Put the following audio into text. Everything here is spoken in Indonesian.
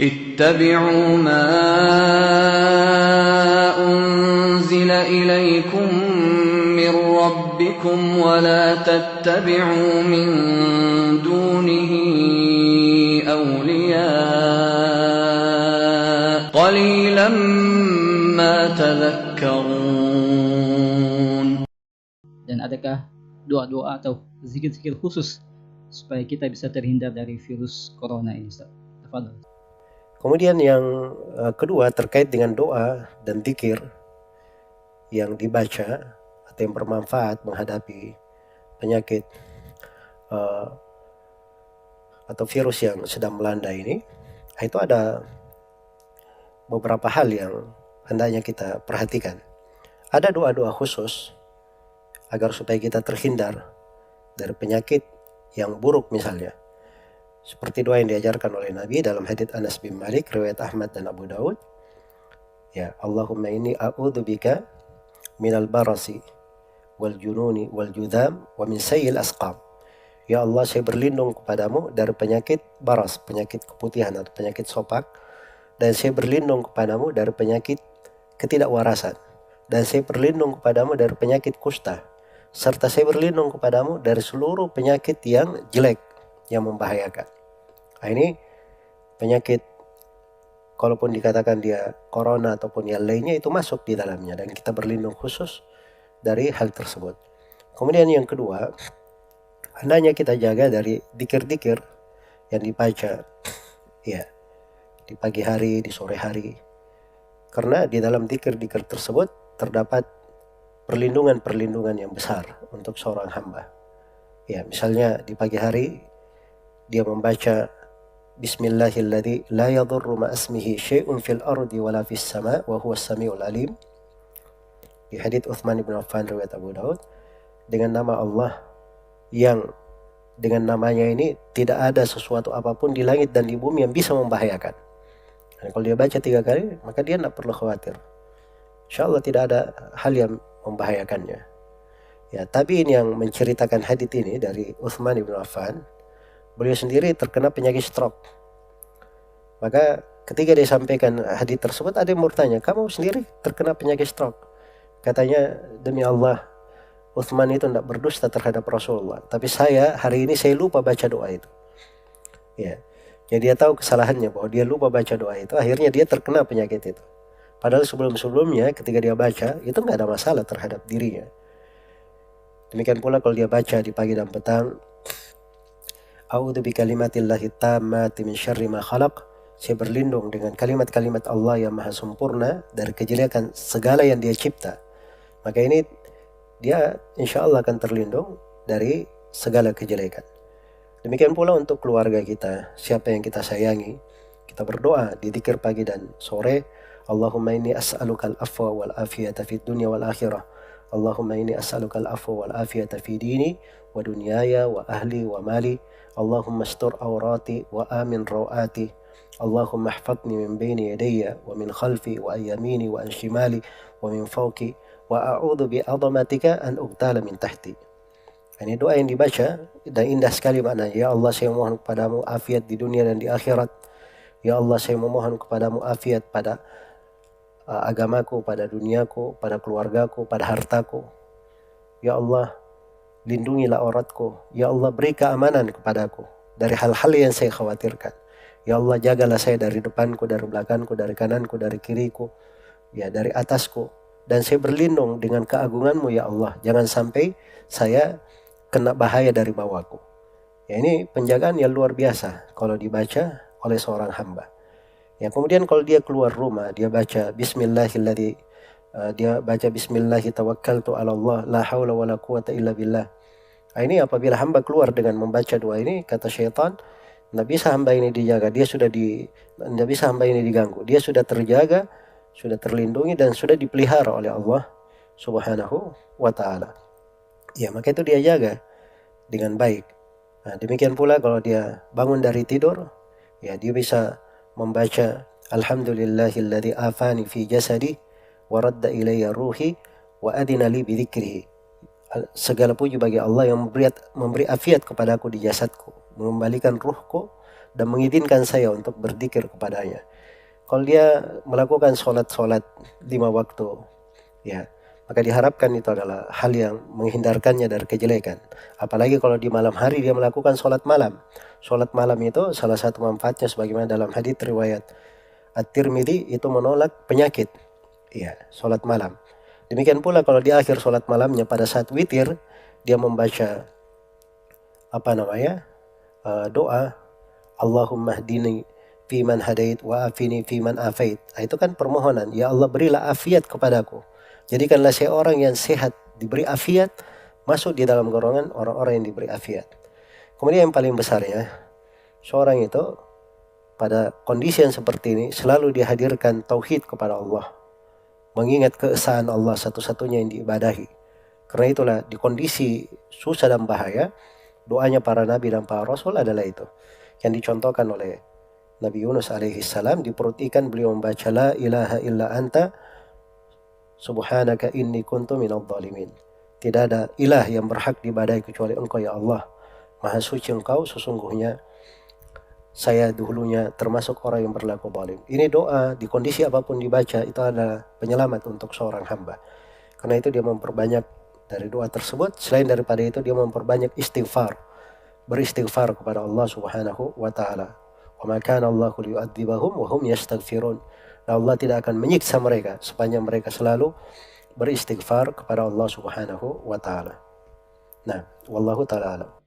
اتبعوا ما أنزل إليكم من ربكم ولا تتبعوا من دونه أولياء قليلا ما تذكرون. Dan adakah doa-doa atau zikir-zikir khusus supaya kita bisa terhindar dari virus corona ini, Ustaz? Tafadhol. Kemudian yang kedua terkait dengan doa dan zikir yang dibaca atau yang bermanfaat menghadapi penyakit atau virus yang sedang melanda ini, itu ada beberapa hal yang hendaknya kita perhatikan. Ada doa-doa khusus agar supaya kita terhindar dari penyakit yang buruk misalnya. Seperti doa yang diajarkan oleh Nabi dalam hadits Anas bin Malik, riwayat Ahmad dan Abu Daud. Ya, Allahumma inni a'udzubika minal barasi wal jununi wal judam wa min sayyil asqam. Ya Allah, saya berlindung kepadamu dari penyakit baras, penyakit keputihan atau penyakit sopak, dan saya berlindung kepadamu dari penyakit ketidakwarasan, dan saya berlindung kepadamu dari penyakit kusta, serta saya berlindung kepadamu dari seluruh penyakit yang jelek yang membahayakan. Nah, ini penyakit, kalaupun dikatakan dia corona ataupun yang lainnya, itu masuk di dalamnya dan kita berlindung khusus dari hal tersebut. Kemudian yang kedua, hendaknya kita jaga dari dikir-dikir yang dibaca ya di pagi hari, di sore hari, karena di dalam dikir-dikir tersebut terdapat perlindungan-perlindungan yang besar untuk seorang hamba. Ya, misalnya di pagi hari dia membaca Bismillahilladzi la yadurru ma'asmihi syai'un fil ardi wala fis sama' wa huwas samiul alim. Di hadits Utsman bin Affan riwayat Abu Daud, dengan nama Allah yang dengan namanya ini tidak ada sesuatu apapun di langit dan di bumi yang bisa membahayakan. Dan kalau dia baca 3 kali, maka dia tidak perlu khawatir. InsyaAllah tidak ada hal yang membahayakannya. Ya, tapi ini yang menceritakan hadits ini dari Utsman bin Affan. Beliau sendiri terkena penyakit stroke. Maka ketika dia sampaikan hadits tersebut, ada yang bertanya, kamu sendiri terkena penyakit stroke? Katanya, demi Allah, Utsman itu tidak berdusta terhadap Rasulullah. Tapi saya hari ini saya lupa baca doa itu. Ya, jadi dia tahu kesalahannya bahwa dia lupa baca doa itu. Akhirnya dia terkena penyakit itu. Padahal sebelum-sebelumnya ketika dia baca itu nggak ada masalah terhadap dirinya. Demikian pula kalau dia baca di pagi dan petang, A'udzu bikalimatillahi tammati min syarri ma khalaq. Saya berlindung dengan kalimat-kalimat Allah yang maha sempurna dari kejelekan segala yang dia cipta. Maka ini dia insya Allah akan terlindung dari segala kejelekan. Demikian pula untuk keluarga kita, siapa yang kita sayangi, kita berdoa di dzikir pagi dan sore. Allahumma inni as'alukal afwa wal afiyata fid dunya wal akhirah. Allahumma inni as'alukal afwa wal afiyata fi dini wa dunyaya wa ahli wa mali. Allahumma astur awrati wa amin rawati. Allahumma ihfadni min baini yadayya wa min khalfi wa an yamini wa an shimali wa min fawqi wa a'udzu bi 'azamatika an uqtala min tahti. Ini doa yang dibaca dan indah sekali maknanya. Ya Allah, saya memohon kepadamu afiat di dunia dan di akhirat. Ya Allah, saya memohon kepadamu afiat pada agamaku, pada duniaku, pada keluargaku, pada hartaku. Ya Allah, lindungilah auratku. Ya Allah, beri keamanan kepadaku dari hal-hal yang saya khawatirkan. Ya Allah, jagalah saya dari depanku, dari belakangku, dari kananku, dari kiriku, ya dari atasku. Dan saya berlindung dengan keagunganmu ya Allah. Jangan sampai saya kena bahaya dari bawahku. Ya, ini penjagaan yang luar biasa kalau dibaca oleh seorang hamba. Ya, kemudian kalau dia keluar rumah, dia baca Bismillahilladzi, dia baca Bismillahi tawakkaltu ala Allah la haula wala quwata illa billah. Nah, ini apabila hamba keluar dengan membaca doa ini, kata syaitan, tidak bisa hamba ini dijaga, tidak bisa hamba ini diganggu. Dia sudah terjaga, sudah terlindungi dan sudah dipelihara oleh Allah Subhanahu wa taala. Ya, maka itu dia jaga dengan baik. Nah, demikian pula kalau dia bangun dari tidur, ya dia bisa membaca Alhamdulillahilladzi afani fi jasadi wa radda ilayya ruhi wa adina li bi dzikrihi. Segala puji bagi Allah yang memberi afiat kepadaku di jasadku, mengembalikan ruhku dan mengizinkan saya untuk berzikir kepadanya. Kalau dia melakukan sholat 5 waktu, ya, maka diharapkan itu adalah hal yang menghindarkannya dari kejelekan. Apalagi kalau di malam hari dia melakukan sholat malam. Sholat malam itu salah satu manfaatnya sebagaimana dalam hadits riwayat At-Tirmidzi itu menolak penyakit. Ya, sholat malam. Demikian pula kalau di akhir sholat malamnya pada saat witir dia membaca doa Allahumma hdini fiman hadait wa afini fiman afait. Itu kan permohonan, ya Allah berilah afiat kepadaku. Jadikanlah saya orang yang sehat, diberi afiat, masuk di dalam golongan orang-orang yang diberi afiat. Kemudian yang paling besarnya, seorang itu pada kondisi yang seperti ini selalu dihadirkan tauhid kepada Allah. Mengingat keesaan Allah satu-satunya yang diibadahi. Karena itulah di kondisi susah dan bahaya, doanya para nabi dan para rasul adalah itu. Yang dicontohkan oleh Nabi Yunus alaihi salam, di perut ikan beliau membaca la ilaha illa anta subhanaka inni kuntu minadh dhalimin. Tidak ada ilah yang berhak diibadahi kecuali Engkau ya Allah. Maha suci Engkau, sesungguhnya saya dahulunya termasuk orang yang berlaku zalim. Ini doa di kondisi apapun dibaca itu adalah penyelamat untuk seorang hamba. Karena itu dia memperbanyak dari doa tersebut. Selain daripada itu dia memperbanyak istighfar. Beristighfar kepada Allah Subhanahu wa taala. Wa ma kana Allahu liyu'adzibahum wa hum yastaghfirun. Dan Allah tidak akan menyiksa mereka sepanjang mereka selalu beristighfar kepada Allah Subhanahu wa taala. Nah, wallahu taala alam.